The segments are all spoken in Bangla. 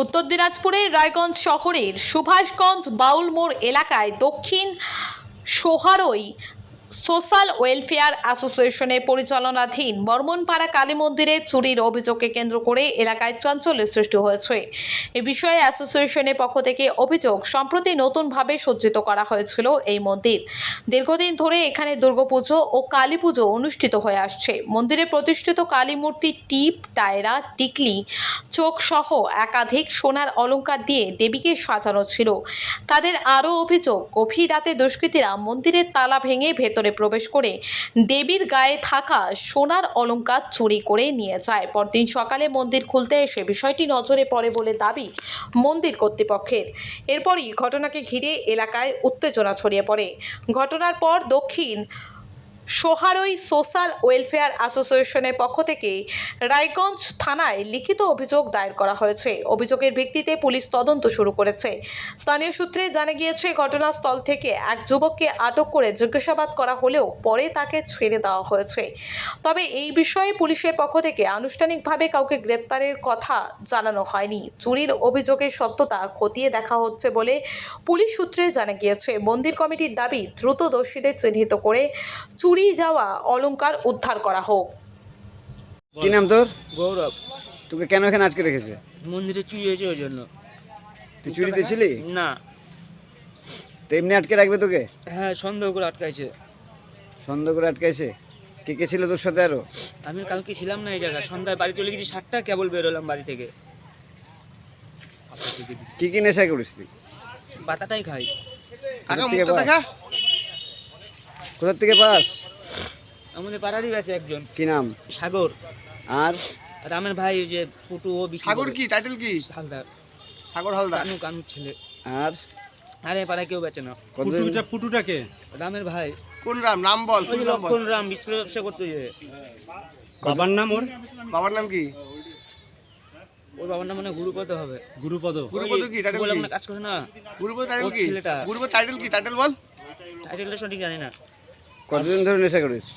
উত্তর দিনাজপুরের রায়গঞ্জ শহরের সুভাষগঞ্জ বাউল মোড় এলাকায় দক্ষিণ সোহারই সোশ্যাল ওয়েলফেয়ার অ্যাসোসিয়েশনের পরিচালনাধীন বর্মনপাড়া কালী মন্দিরে চুরির অভিযোগকে কেন্দ্র করে এলাকায় চাঞ্চল্যের সৃষ্টি হয়েছে। এ বিষয়ে অ্যাসোসিয়েশনের পক্ষ থেকে অভিযোগ, সম্প্রতি নতুনভাবে সজ্জিত করা হয়েছিল এই মন্দির। দীর্ঘদিন ধরে এখানে দুর্গাপুজো ও কালী পুজো অনুষ্ঠিত হয়ে আসছে। মন্দিরে প্রতিষ্ঠিত কালী মূর্তি টিপ, টায়রা, টিকলি, চোখ সহ একাধিক সোনার অলংকার দিয়ে দেবীকে সাজানো ছিল। তাদের আরও অভিযোগ, গভীর রাতে দুষ্কৃতীরা মন্দিরের তালা ভেঙে ভেতরে প্রবেশ করে দেবীর গায়ে থাকা সোনার অলংকার চুরি করে নিয়ে যায়। পরদিন সকালে মন্দির খুলতে এসে বিষয়টি নজরে পড়ে বলে দাবি মন্দির কর্তৃপক্ষের। এরপরই ঘটনাকে ঘিরে এলাকায় উত্তেজনা ছড়িয়ে পড়ে। ঘটনার পর দক্ষিণ সোহারই সোশ্যাল ওয়েলফেয়ার অ্যাসোসিয়েশনের পক্ষ থেকে রায়গঞ্জ থানায় লিখিত অভিযোগ দায়ের করা হয়েছে। অভিযোগের ভিত্তিতে পুলিশ তদন্ত শুরু করেছে। স্থানীয় সূত্রে জানা গিয়েছে, ঘটনাস্থল থেকে এক যুবককে আটক করে জিজ্ঞাসাবাদ করা হলেও পরে তাকে ছেড়ে দেওয়া হয়েছে। তবে এই বিষয়ে পুলিশের পক্ষ থেকে আনুষ্ঠানিকভাবে কাউকে গ্রেপ্তারের কথা জানানো হয়নি। চুরির অভিযোগের সত্যতা খতিয়ে দেখা হচ্ছে বলে পুলিশ সূত্রে জানা গিয়েছে। মন্দির কমিটির দাবি, দ্রুত দোষীদের চিহ্নিত করে চুরি যাওয়া অলংকার উদ্ধার করা হোক। কি নাম তোর? গৌরব। তোকে কেন এখানে আটকে রেখেছে? মন্দিরে চুরি হয়েছে ওই জন্য। তুই চুরিতে ছিলি? না। তো এমনি আটকে রাখবে তোকে? হ্যাঁ, সন্দেহ করে আটকাইছে। সন্দেহ করে আটকাইছে? কে কে ছিল তোর সাথে আরো? আমি কালকে ছিলাম না এই জায়গায়, সন্ধ্যায় বাড়ি চলে গেছি 7টা, কেবল বেরোলাম বাড়ি থেকে। কি কি নেশা করিস তুই? বাতাটাই খাই। কোথা থেকে পাস? আমাদের পাড়ারই আছে একজন। কি নাম? সাগর। আর রামের ভাই, ওই যে পুটু, ও সাগর কি টাইটেল কি? হালদার। সাগর হালদার। কানু ছেলে। আর আরে পাড়ায় কেউ বেচে না। পুটুটাকে রামের ভাই। কোন রাম? নাম বল। ওই যে লক্ষণ রাম, বিস্কুট ব্যবসা করতে যে। বাবার নাম ওর? বাবার নাম কি? ওর বাবার নাম মানে গুরুপদ হবে। গুরুপদ। গুরুপদ কি টাইটেল কি? কাজ করে না। গুরুপদ টাইটেল ওর কি? ছেলেটা। গুরুপদ টাইটেল কি? টাইটেল বল। টাইটেলটা সঠিক জানি না। কতদিন ধরে নেশা করিস?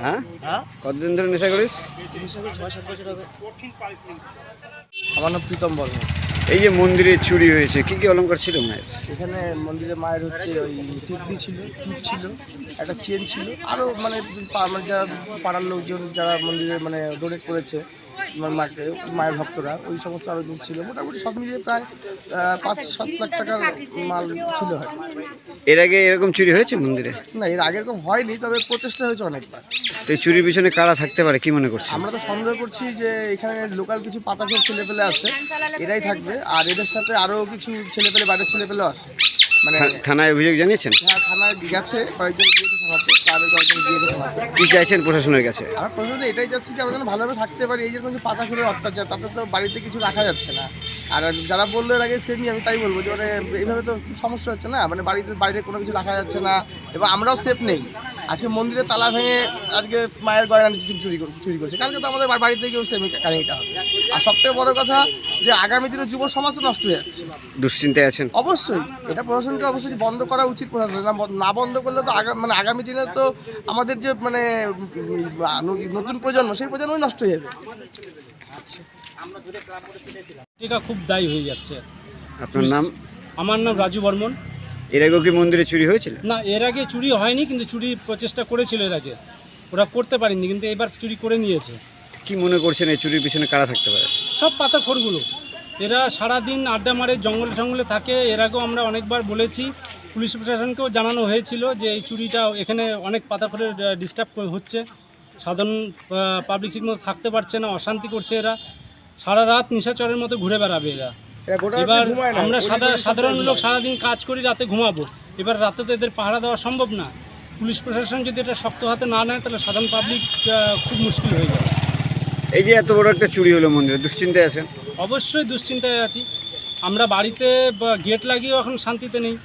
হ্যাঁ, হ্যাঁ, কতদিন ধরে নেশা করিস? 6-7 বছর হবে। আমার নাম প্রীতম বর্মা। এই যে মন্দিরে চুরি হয়েছে, কি কি অলংকার ছিল মায়ের? এখানে মন্দিরে মায়ের হচ্ছে ওই টিকলি ছিল, টিপ ছিল, একটা চেন ছিল, আরও মানে যারা পাড়ার লোকজন যারা মন্দিরে মানে ডোনেট করেছে মাকে, মায়ের ভক্তরা, ওই সমস্ত আরও জিনিস ছিল। মোটামুটি সব মিলিয়ে প্রায় 5-7 লাখ টাকার মাল ছিল হয়। এর আগে এরকম চুরি হয়েছে মন্দিরে? না, এর আগে এরকম হয়নি, তবে প্রচেষ্টা হয়েছে অনেকবার। তো এই চুরির পিছনে কারা থাকতে পারে, কি মনে করছে? আমরা তো সন্দেহ করছি যে এখানে লোকাল কিছু পাতাখোর ছেলেপেলে আছে, এরাই থাকবে। আর এদের সাথে আরও কিছু ছেলেপেলে, বাইরের ছেলেপেলেও আছে। মানে থানায় অভিযোগ জানিয়েছেন? হ্যাঁ, থানায় গেছে, কয়েকজন গিয়েছে থানাতে, তাদের কয়েকজন গিয়েছে থানাতে। কি চাইছেন প্রশাসনের কাছে? আমার প্রশ্ন এটাই যাচ্ছি যে আমরা যেন ভালোভাবে থাকতে পারি। এই যেরকম যে পাতাখোরের অত্যাচার, তাতে তো বাড়িতে কিছু রাখা যাচ্ছে না। আর যারা বললো এর আগে সেমই, আমি তাই বলবো যে মানে এইভাবে তো খুব সমস্যা হচ্ছে না। মানে বাড়িতে বাইরে কোনো কিছু রাখা যাচ্ছে না, এবং আমরাও সেফ নেই। আজকে মন্দিরে তালা ভেঙে আজকে মায়ের গয়না চুরি করছে, কালকে তো আমাদের বাড়িতে গিয়েও সেম কাহিনীটা হবে। আর সবথেকে বড় কথা যে আগামী দিনে যুব সমাজ নষ্ট হয়ে যাচ্ছে। দুশ্চিন্তায় আছেন? অবশ্যই, এটা প্রশাসনকে অবশ্যই বন্ধ করা উচিত। প্রশাসন না বন্ধ করলে তো আগামী দিনে তো আমাদের যে মানে নতুন প্রজন্ম, সেই প্রজন্মই নষ্ট হয়ে যাবে। এটা খুব দায়ী হয়ে যাচ্ছে। আপনার নাম? আমার নাম রাজু বর্মন। এর আগেও কি মন্দিরে চুরি হয়েছিল? না, এর আগে চুরি হয়নি, কিন্তু চুরি প্রচেষ্টা করেছিল এর আগে। ওরা করতে পারেনি, কিন্তু এবার চুরি করে নিয়েছে। কি মনে করছেন এই চুরির পিছনে কারা থাকতে পারে? সব পাতাখোরগুলো, এরা সারাদিন আড্ডা মারে, জঙ্গলে টঙ্গলে থাকে। এর আগেও আমরা অনেকবার বলেছি, পুলিশ প্রশাসনকেও জানানো হয়েছিল যে এই চুরিটা এখানে অনেক পাতাখোরের ডিস্টার্ব হচ্ছে। সাধারণ পাবলিক ঠিকমতো থাকতে পারছে না, অশান্তি করছে এরা। সারা রাত নিশাচরের মতো ঘুরে বেড়াবে এরা। এবার আমরা সাধারণ লোক সারাদিন কাজ করি, রাতে ঘুমাবো। এবার রাতে তো এদের পাহারা দেওয়া সম্ভব না। পুলিশ প্রশাসন যদি এটা শক্ত হাতে না নেয়, তাহলে সাধারণ পাবলিক খুব মুশকিল হয়ে যাবে। এই যে এত বড় একটা চুরি হলো মন্দিরে, দুশ্চিন্তায় আছেন? অবশ্যই দুশ্চিন্তায় আছি। আমরা বাড়িতে গেট লাগিয়েও এখন শান্তিতে নেই।